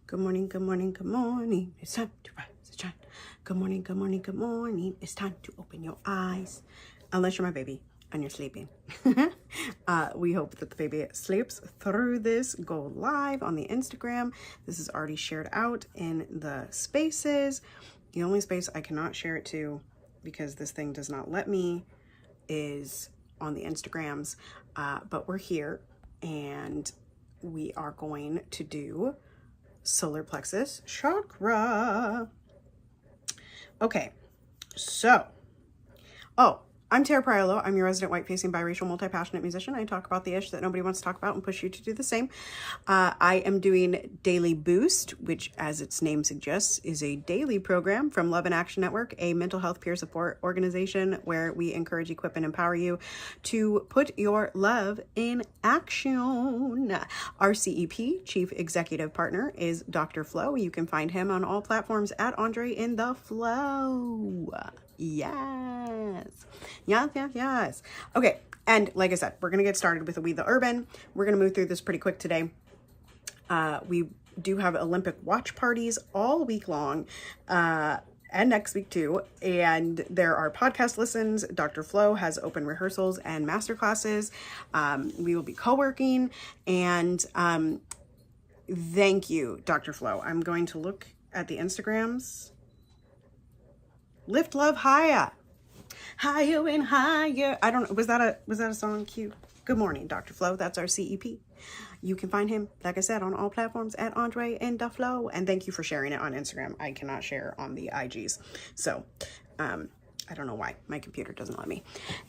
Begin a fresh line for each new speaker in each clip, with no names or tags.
Good morning, good morning, good morning. It's time to rise and shine. Good morning, good morning, good morning. It's time to open your eyes. Unless you're my baby and you're sleeping. We hope that the baby sleeps through this. Go live on the Instagram. This is already shared out in the spaces. The only space I cannot share it to, because this thing does not let me, is on the Instagrams. But we're here and we are going to do solar plexus chakra. Okay, so, I'm Priolo. I'm your resident white-facing biracial multi-passionate musician. I talk about the ish that nobody wants to talk about and push you to do the same. I am doing Daily Boost, which, as its name suggests, is a daily program from Love and Action Network, a mental health peer support organization where we encourage, equip, and empower you to put your love in action. Our CEP, Chief Executive Partner, is Dr. Flo. You can find him on all platforms at Andre in the Flow. Yes. Okay, and like I said, we're going to get started with We the Urban. We're going to move through this pretty quick today. We do have Olympic watch parties all week long, and next week too. And there are podcast listens. Dr. Flo has open rehearsals and masterclasses. We will be co-working, and thank you, Dr. Flo. I'm going to look at the Instagrams. Lift love higher. Higher and higher. I don't know. Was that a song cue? Good morning, Dr. Flo. That's our CEP. You can find him, like I said, on all platforms at Andre in the Flow. And thank you for sharing it on Instagram. I cannot share on the IGs. So, I don't know why. My computer doesn't let me.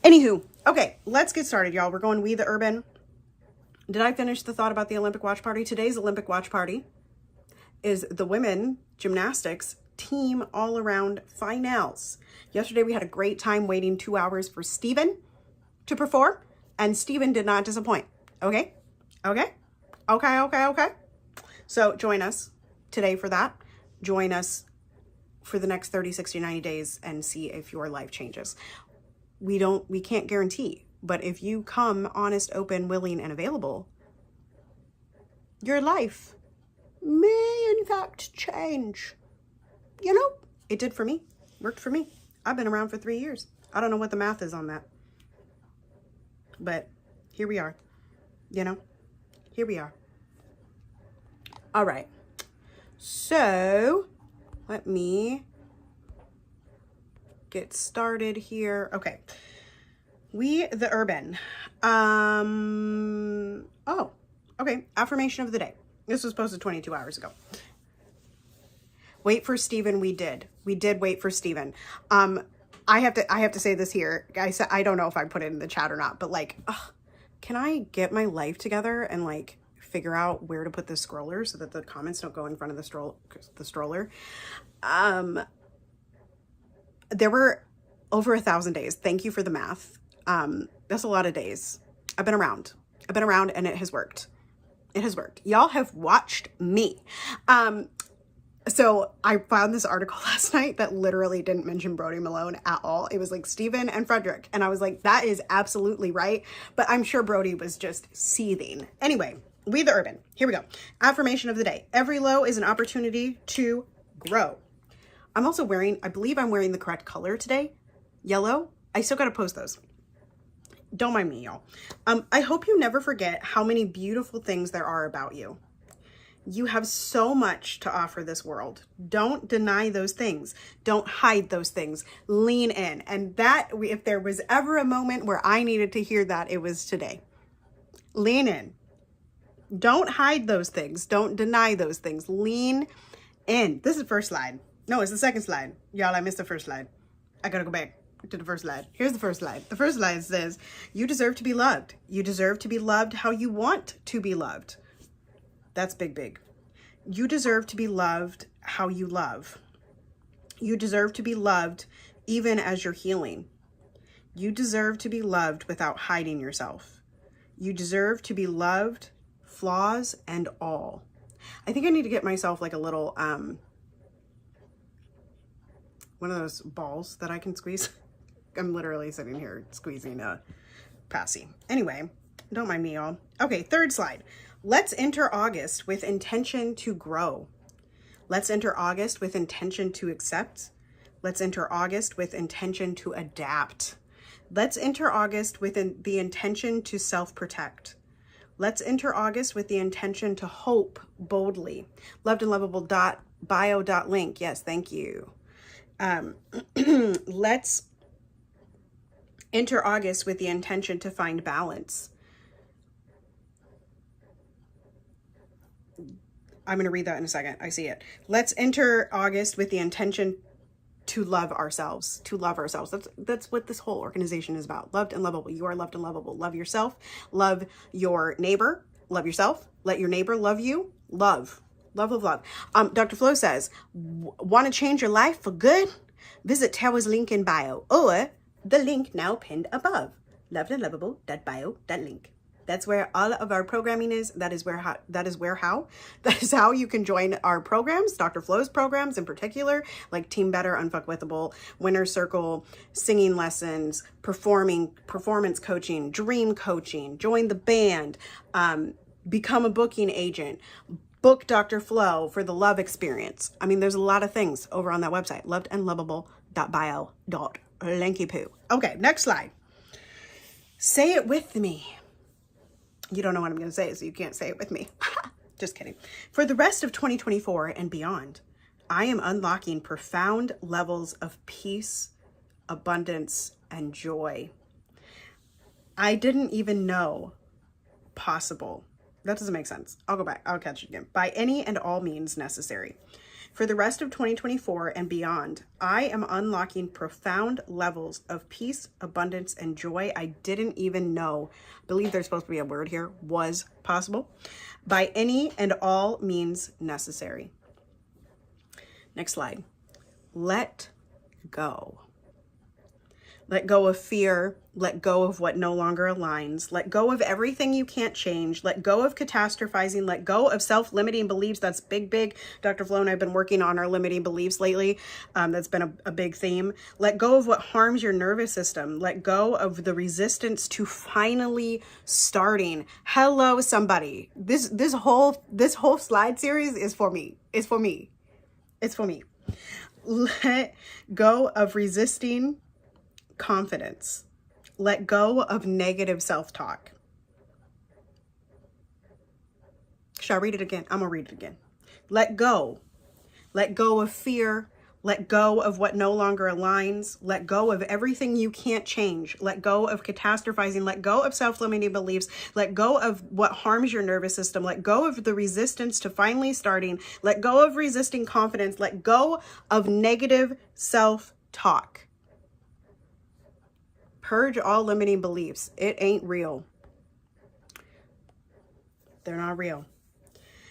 Anywho, okay, let's get started, y'all. We're going We the Urban. Did I finish the thought about the Olympic watch party? Today's Olympic watch party is the women gymnastics team all around finals. Yesterday we had a great time waiting 2 hours for Steven to perform, and Steven did not disappoint. Okay. So join us today for that. Join us for the next 30, 60, 90 days and see if your life changes. We can't guarantee, but if you come honest, open, willing, and available, your life may in fact change. You know, it did for me. Worked for me. I've been around for 3 years. I don't know what the math is on that. But here we are. You know, here we are. All right. So let me get started here. Okay. We the Urban. Okay. Affirmation of the day. This was posted 22 hours ago. Wait for Steven. We did wait for Steven. I have to say this here. I don't know if I put it in the chat or not, but like, can I get my life together and like figure out where to put the scroller so that the comments don't go in front of the stroller? There were over 1,000 days. Thank you for the math. That's a lot of days. I've been around and it has worked. Y'all have watched me. So I found this article last night that literally didn't mention Brody Malone at all. It was like Steven and Frederick. And I was like, that is absolutely right. But I'm sure Brody was just seething. Anyway, We the Urban. Here we go. Affirmation of the day. Every low is an opportunity to grow. I'm also I believe I'm wearing the correct color today. Yellow. I still got to post those. Don't mind me, y'all. I hope you never forget how many beautiful things there are about you. You have so much to offer this world. Don't deny those things. Don't hide those things. Lean in. And if there was ever a moment where I needed to hear that, it was today. Lean in. Don't hide those things. Don't deny those things. Lean in. This is the first slide. No, it's the second slide. Y'all, I missed the first slide. I gotta go back to the first slide. Here's the first slide. The first slide says, you deserve to be loved. You deserve to be loved how you want to be loved. That's big. You deserve to be loved how you love. You deserve to be loved even as you're healing. You deserve to be loved without hiding yourself. You deserve to be loved, flaws and all. I think I need to get myself like a little, one of those balls that I can squeeze. I'm literally sitting here squeezing a passy. Anyway, don't mind me, y'all. Okay, third slide. Let's enter August with intention to grow. Let's enter August with intention to accept. Let's enter August with intention to adapt. Let's enter August with the intention to self-protect. Let's enter August with the intention to hope boldly. Lovedandlovable.bio.link. Yes, thank you. Let's enter August with the intention to find balance. I'm going to read that in a second. I see it. Let's enter August with the intention to love ourselves, That's what this whole organization is about. Loved and lovable. You are loved and lovable. Love yourself. Love your neighbor. Love yourself. Let your neighbor love you. Love. Dr. Flo says, want to change your life for good? Visit Tawa's link in bio or the link now pinned above. lovedandlovable.bio.link. That's where all of our programming is. That is how you can join our programs, Dr. Flo's programs in particular, like Team Better, Unfuckwithable, Winner Circle, singing lessons, performance coaching, dream coaching, join the band, become a booking agent, book Dr. Flo for the love experience. I mean, there's a lot of things over on that website, lovedandlovable.bio.linkypoo. Okay, next slide. Say it with me. You don't know what I'm going to say, so you can't say it with me. Just kidding. For the rest of 2024 and beyond, I am unlocking profound levels of peace, abundance, and joy I didn't even know possible. That doesn't make sense. I'll go back. I'll catch it again. By any and all means necessary. For the rest of 2024 and beyond, I am unlocking profound levels of peace, abundance, and joy I didn't even know, I believe there's supposed to be a word here, was possible, by any and all means necessary. Next slide. Let go. Let go of fear. Let go of what no longer aligns. Let go of everything you can't change. Let go of catastrophizing. Let go of self-limiting beliefs. That's big. Dr. Flo and I have been working on our limiting beliefs lately. That's been a big theme. Let go of what harms your nervous system. Let go of the resistance to finally starting. Hello, somebody. This whole slide series is for me. It's for me. Let go of resisting confidence. Let go of negative self-talk. Should I read it again? I'm gonna read it again. Let go. Let go of fear. Let go of what no longer aligns. Let go of everything you can't change. Let go of catastrophizing. Let go of self-limiting beliefs. Let go of what harms your nervous system. Let go of the resistance to finally starting. Let go of resisting confidence. Let go of negative self-talk. Purge all limiting beliefs. It ain't real. They're not real.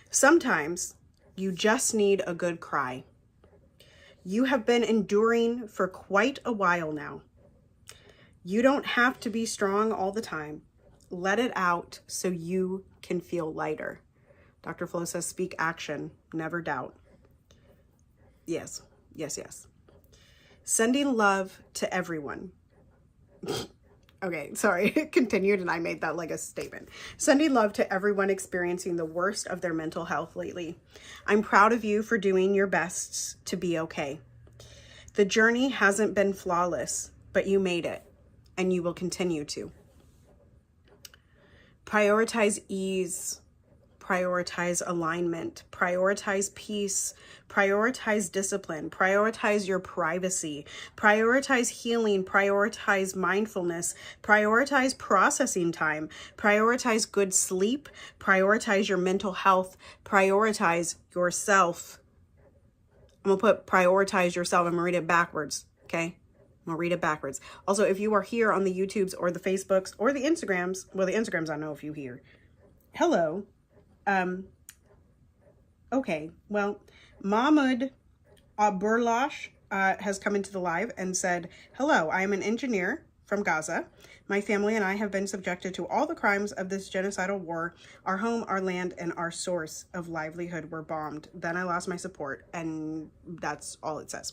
Sometimes you just need a good cry. You have been enduring for quite a while now. You don't have to be strong all the time. Let it out so you can feel lighter. Dr. Flo says, speak action, never doubt. Yes. Sending love to everyone. Okay, sorry, it continued and I made that like a statement. Sending love to everyone experiencing the worst of their mental health lately. I'm proud of you for doing your best to be okay. The journey hasn't been flawless, but you made it and you will continue to. Prioritize ease, prioritize alignment, prioritize peace, prioritize discipline, prioritize your privacy, prioritize healing, prioritize mindfulness, prioritize processing time, prioritize good sleep, prioritize your mental health, prioritize yourself. I'm gonna put prioritize yourself. I'm gonna read it backwards, okay? I'm gonna read it backwards. Also, if you are here on the YouTubes or the Facebooks or the Instagrams, well, the Instagrams I know if you here. Hello. Okay, well, Mahmoud Burlash has come into the live and said, hello, I am an engineer from Gaza. My family and I have been subjected to all the crimes of this genocidal war. Our home, our land, and our source of livelihood were bombed. Then I lost my support, and that's all it says.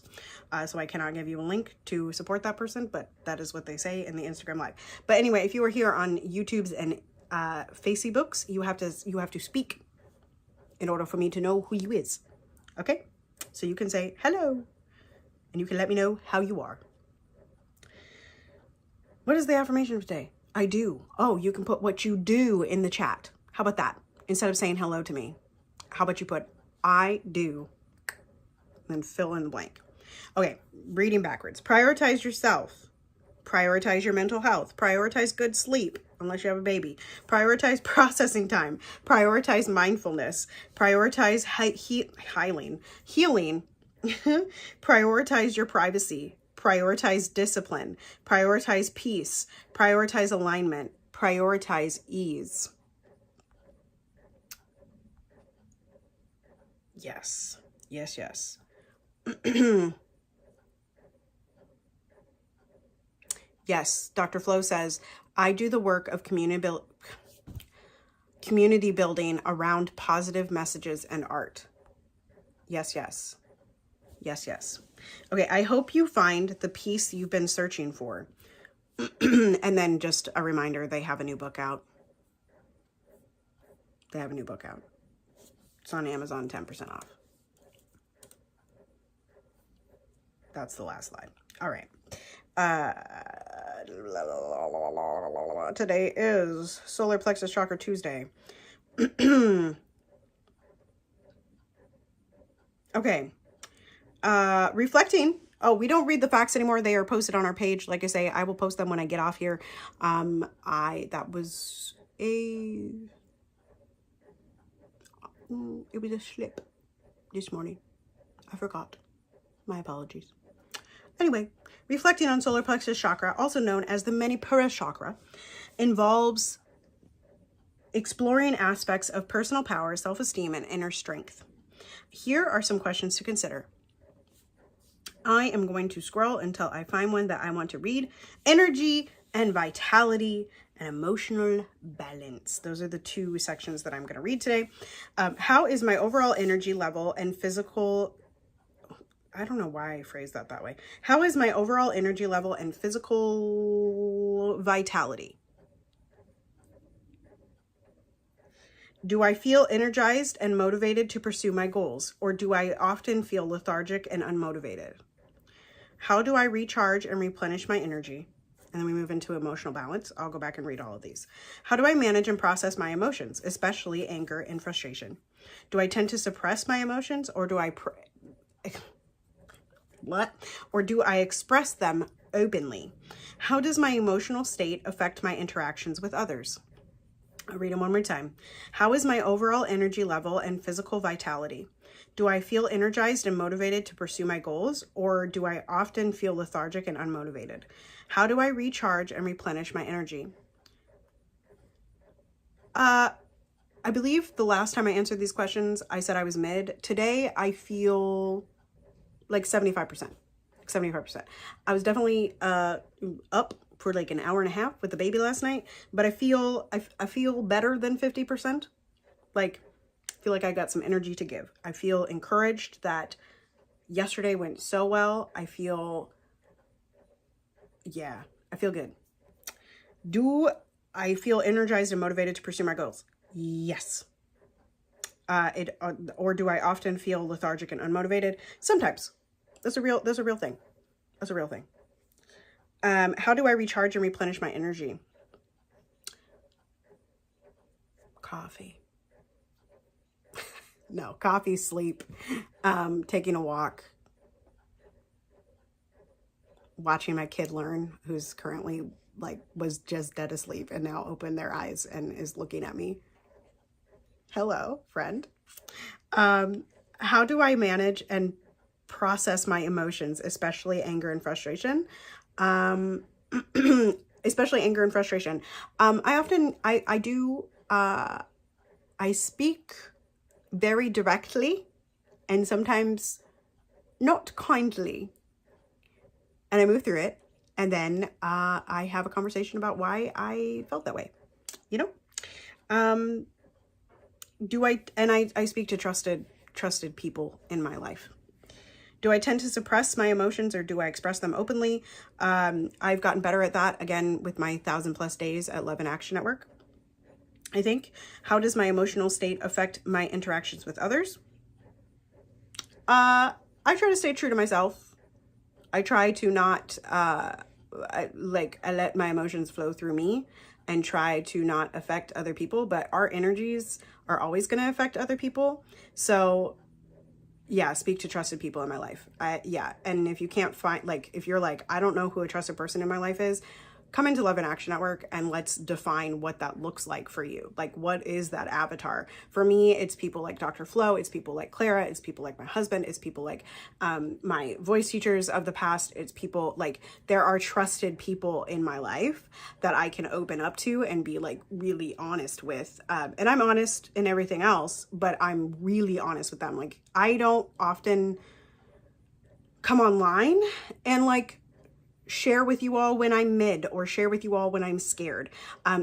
So I cannot give you a link to support that person, but that is what they say in the Instagram live. But anyway, if you are here on YouTube's and Facebooks, you have to speak in order for me to know who you is. Okay? So you can say hello, and you can let me know how you are. What is the affirmation of today? I do. Oh, you can put what you do in the chat. How about that? Instead of saying hello to me, how about you put I do, and then fill in the blank. Okay, reading backwards. Prioritize yourself. Prioritize your mental health. Prioritize good sleep, unless you have a baby. Prioritize processing time. Prioritize mindfulness. Prioritize healing. Prioritize your privacy. Prioritize discipline. Prioritize peace. Prioritize alignment. Prioritize ease. Yes. Yes, yes. Yes, Dr. Flo says, I do the work of community building around positive messages and art. Yes, yes. Yes, yes. Okay, I hope you find the peace you've been searching for. And then just a reminder, they have a new book out. They have a new book out. It's on Amazon, 10% off. That's the last slide. All right. Today is Solar Plexus Chakra Tuesday. Okay. Reflecting. Oh, we don't read the facts anymore. They are posted on our page. Like I say, I will post them when I get off here. That was it was a slip this morning. I forgot. My apologies. Anyway, reflecting on solar plexus chakra, also known as the Manipura chakra, involves exploring aspects of personal power, self-esteem, and inner strength. Here are some questions to consider. I am going to scroll until I find one that I want to read. Energy and vitality and emotional balance. Those are the two sections that I'm going to read today. How is my overall energy level and physical... I don't know why I phrased that way. How is my overall energy level and physical vitality? Do I feel energized and motivated to pursue my goals, or do I often feel lethargic and unmotivated? How do I recharge and replenish my energy? And then we move into emotional balance. I'll go back and read all of these. How do I manage and process my emotions, especially anger and frustration? Do I tend to suppress my emotions, or do I express them openly? How does my emotional state affect my interactions with others? I'll read them one more time. How is my overall energy level and physical vitality? Do I feel energized and motivated to pursue my goals, or do I often feel lethargic and unmotivated? How do I recharge and replenish my energy? I believe the last time I answered these questions, I said I was mid. Today, I feel like 75%. 75%. I was definitely up for like an hour and a half with the baby last night, but I feel better than 50%. Like, I feel like I got some energy to give. I feel encouraged that yesterday went so well. I feel good. Do I feel energized and motivated to pursue my goals? Yes. Or do I often feel lethargic and unmotivated? Sometimes. That's a real thing. That's a real thing. How do I recharge and replenish my energy? Coffee. No, coffee, sleep, taking a walk, watching my kid learn, who's currently was just dead asleep and now opened their eyes and is looking at me. Hello, friend. How do I manage and process my emotions, especially anger and frustration? Especially anger and frustration. I speak very directly and sometimes not kindly, and I move through it, and then I have a conversation about why I felt that way, you know? I speak to trusted people in my life. Do I tend to suppress my emotions, or do I express them openly? I've gotten better at that, again, with my 1,000+ days at Love and Action Network, I think. How does my emotional state affect my interactions with others? I try to stay true to myself. I try to not, I let my emotions flow through me and try to not affect other people, but our energies are always going to affect other people. So yeah, speak to trusted people in my life. Yeah. And if you can't find, like, if you're like, I don't know who a trusted person in my life is, come into Love and Action Network and let's define what that looks like for you. Like, what is that avatar? For me, it's people like Dr. Flo, it's people like Clara, it's people like my husband, it's people like my voice teachers of the past, it's people like, there are trusted people in my life that I can open up to and be like really honest with. And I'm honest in everything else, but I'm really honest with them. Like, I don't often come online and like share with you all when I'm mid or share with you all when I'm scared.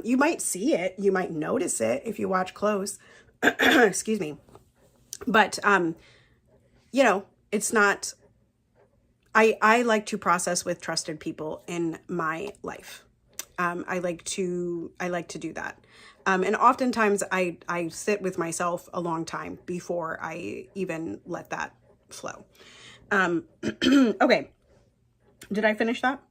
You might see it, you might notice it if you watch close, excuse me. But, you know, it's not, I like to process with trusted people in my life. I like to do that. And oftentimes I sit with myself a long time before I even let that flow. Okay. Did I finish that?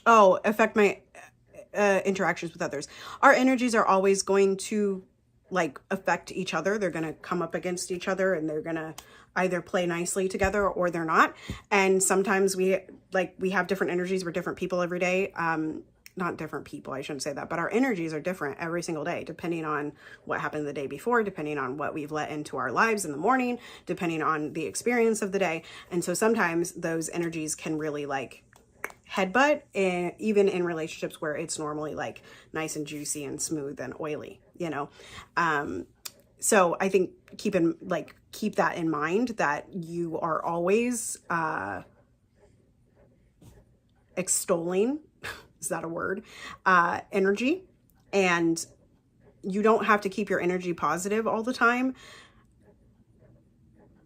Oh, affect my interactions with others. Our energies are always going to like affect each other. They're going to come up against each other and they're going to either play nicely together or they're not. And sometimes we have different energies. We're different people every day. Not different people, I shouldn't say that, but our energies are different every single day, depending on what happened the day before, depending on what we've let into our lives in the morning, depending on the experience of the day. And so sometimes those energies can really like headbutt, even in relationships where it's normally like nice and juicy and smooth and oily, you know? So I think keep that in mind, that you are always extolling, is that a word? Energy. And you don't have to keep your energy positive all the time.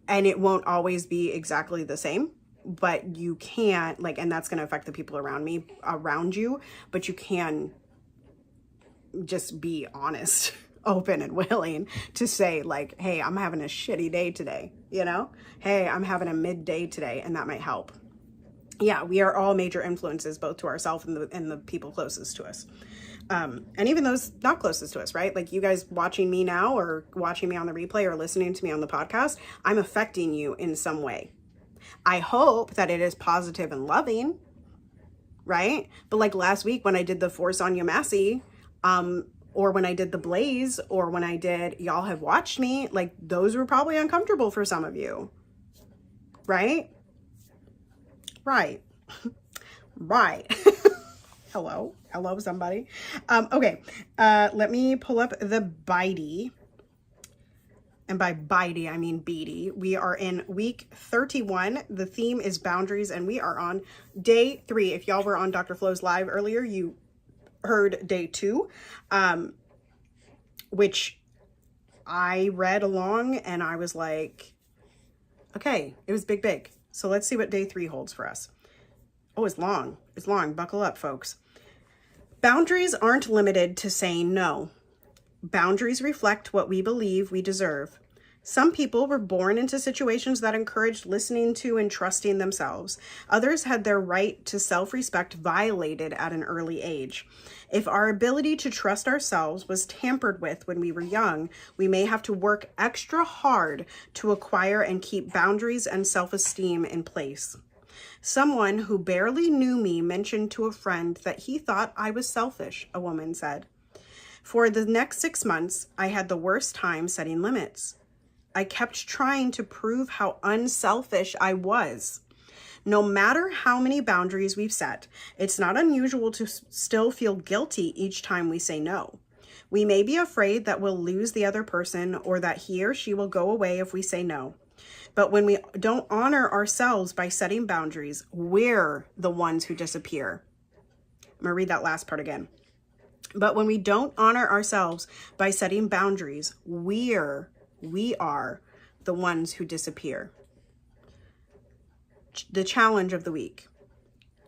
And it won't always be exactly the same, but you can and that's going to affect the people around you, but you can just be honest, open and willing to say like, hey, I'm having a shitty day today. You know, hey, I'm having a midday today, and that might help. Yeah, we are all major influences, both to ourselves and the people closest to us. And even those not closest to us, right? Like you guys watching me now or watching me on the replay or listening to me on the podcast, I'm affecting you in some way. I hope that it is positive and loving, right? But like last week when I did the Force on Yamasi, or when I did the Blaze, or when I did Y'all Have Watched Me, like those were probably uncomfortable for some of you, right? Right. Right. Hello somebody. Okay. Let me pull up the Bitey. And by Bitey, I mean Beatty. We are in week 31. The theme is boundaries, and we are on day 3. If y'all were on Dr. Flo's live earlier, you heard day 2, which I read along and I was like, okay, it was big. So let's see what day 3 holds for us. Oh, it's long. It's long. Buckle up, folks. Boundaries aren't limited to saying no. Boundaries reflect what we believe we deserve. Some people were born into situations that encouraged listening to and trusting themselves. Others had their right to self-respect violated at an early age. If our ability to trust ourselves was tampered with when we were young, we may have to work extra hard to acquire and keep boundaries and self-esteem in place. Someone who barely knew me mentioned to a friend that he thought I was selfish, a woman said. For the next 6 months, I had the worst time setting limits. I kept trying to prove how unselfish I was. No matter how many boundaries we've set, it's not unusual to still feel guilty each time we say no. We may be afraid that we'll lose the other person or that he or she will go away if we say no. But when we don't honor ourselves by setting boundaries, we're the ones who disappear. I'm going to read that last part again. But when we don't honor ourselves by setting boundaries, we are the ones who disappear. The challenge of the week.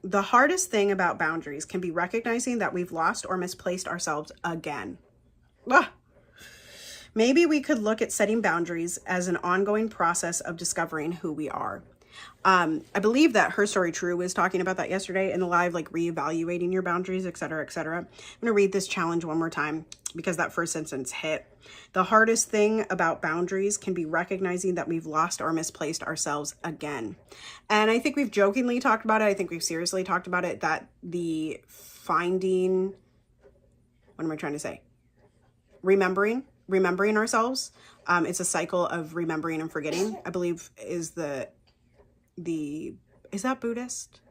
The hardest thing about boundaries can be recognizing that we've lost or misplaced ourselves again. Ah, Maybe we could look at setting boundaries as an ongoing process of discovering who we are. I believe that Her Story True was talking about that yesterday in the live, like reevaluating your boundaries, et cetera, et cetera. I'm going to read this challenge one more time because that first sentence hit. The hardest thing about boundaries can be recognizing that we've lost or misplaced ourselves again. And I think we've jokingly talked about it. I think we've seriously talked about it, that the finding, what am I trying to say? Remembering ourselves. It's a cycle of remembering and forgetting, I believe is is that Buddhist?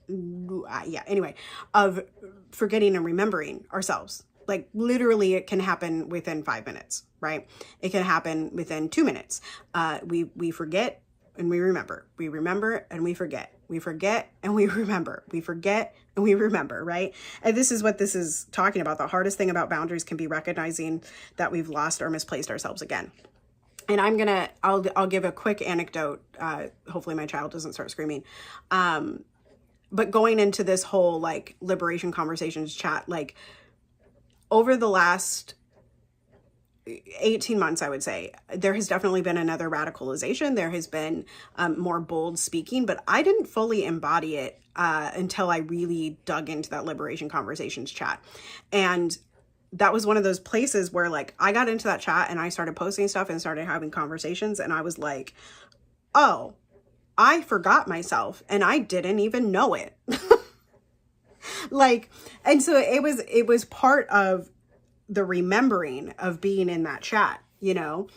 Yeah, anyway, of forgetting and remembering ourselves. Like literally it can happen within 5 minutes, right? It can happen within 2 minutes. We forget and we remember. We remember and we forget. We forget and we remember. We forget and we remember, right? And this is what this is talking about. The hardest thing about boundaries can be recognizing that we've lost or misplaced ourselves again. And I'll give a quick anecdote. Hopefully my child doesn't start screaming. But going into this whole like liberation conversations chat, like over the last 18 months, I would say, there has definitely been another radicalization. There has been more bold speaking, but I didn't fully embody it until I really dug into that liberation conversations chat. And that was one of those places where like I got into that chat and I started posting stuff and started having conversations. And I was like, oh, I forgot myself and I didn't even know it. Like, and so it was part of the remembering of being in that chat, you know.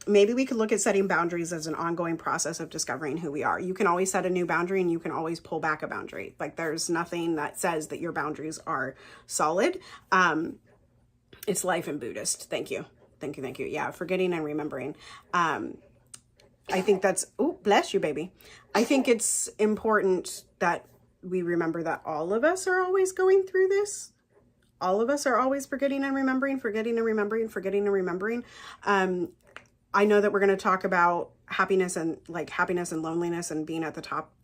Maybe we could look at setting boundaries as an ongoing process of discovering who we are. You can always set a new boundary and you can always pull back a boundary. Like there's nothing that says that your boundaries are solid. It's life in Buddhist. Thank you. Thank you. Thank you. Yeah. Forgetting and remembering. I think that's, oh, bless you, baby. I think it's important that we remember that all of us are always going through this. All of us are always forgetting and remembering, forgetting and remembering, forgetting and remembering. I know that we're going to talk about happiness and loneliness and being at the top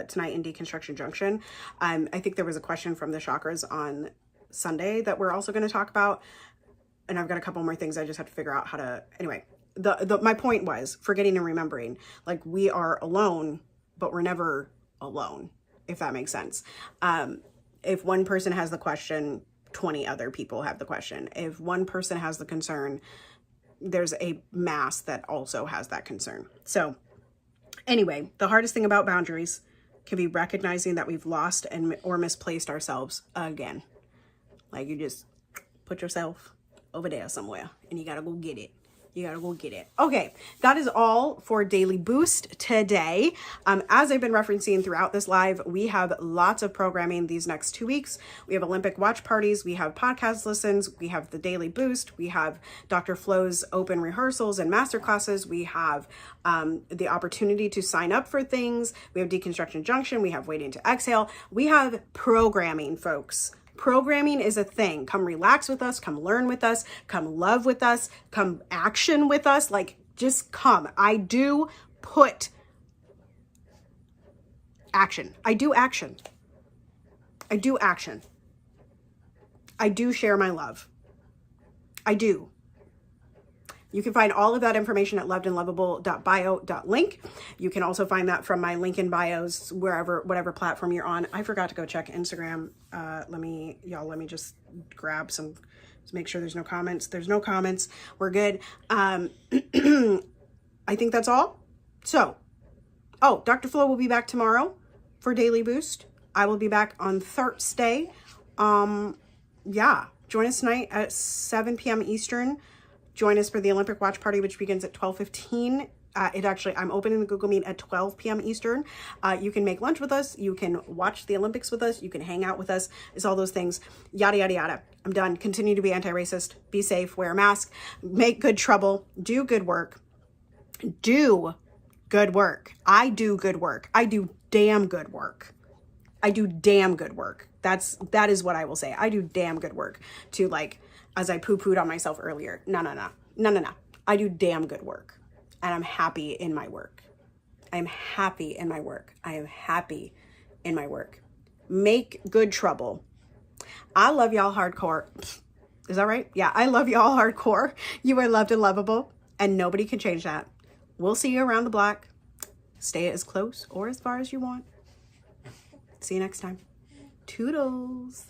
tonight in Deconstruction Junction. I think there was a question from the chakras on Sunday that we're also going to talk about. And I've got a couple more things. I just have to figure out how to, anyway, my point was forgetting and remembering, like we are alone, but we're never alone, if that makes sense. If one person has the question, 20 other people have the question. If one person has the concern, there's a mass that also has that concern. So anyway, the hardest thing about boundaries can be recognizing that we've lost or misplaced ourselves again. Like you just put yourself over there somewhere and you got to go get it. You gotta go get it. Okay, that is all for Daily Boost today. As I've been referencing throughout this live, we have lots of programming these next 2 weeks. We have Olympic watch parties, we have podcast listens, we have the Daily Boost, we have Dr. Flo's open rehearsals and masterclasses, we have the opportunity to sign up for things, we have Deconstruction Junction, we have Waiting to Exhale, we have programming, folks. Programming is a thing. Come relax with us, come learn with us, come love with us, come action with us. Like, just come. I do put action. I do action. I do action. I do share my love. I do. You can find all of that information at lovedandlovable.bio.link. You can also find that from my link in bios, whatever platform you're on. I forgot to go check Instagram. Let me just grab some, to make sure there's no comments. There's no comments. We're good. I think that's all. So, Dr. Flo will be back tomorrow for Daily Boost. I will be back on Thursday. Join us tonight at 7 p.m. Eastern. Join us for the Olympic watch party, which begins at 12:15. I'm opening the Google Meet at 12 p.m. Eastern. You can make lunch with us. You can watch the Olympics with us. You can hang out with us. It's all those things. Yada, yada, yada. I'm done. Continue to be anti-racist. Be safe. Wear a mask. Make good trouble. Do good work. Do good work. I do good work. I do damn good work. I do damn good work. That is what I will say. I do damn good work to, like, as I poo-pooed on myself earlier. No. I do damn good work. And I'm happy in my work. I'm happy in my work. I am happy in my work. Make good trouble. I love y'all hardcore. Is that right? Yeah, I love y'all hardcore. You are loved and lovable, and nobody can change that. We'll see you around the block. Stay as close or as far as you want. See you next time. Toodles.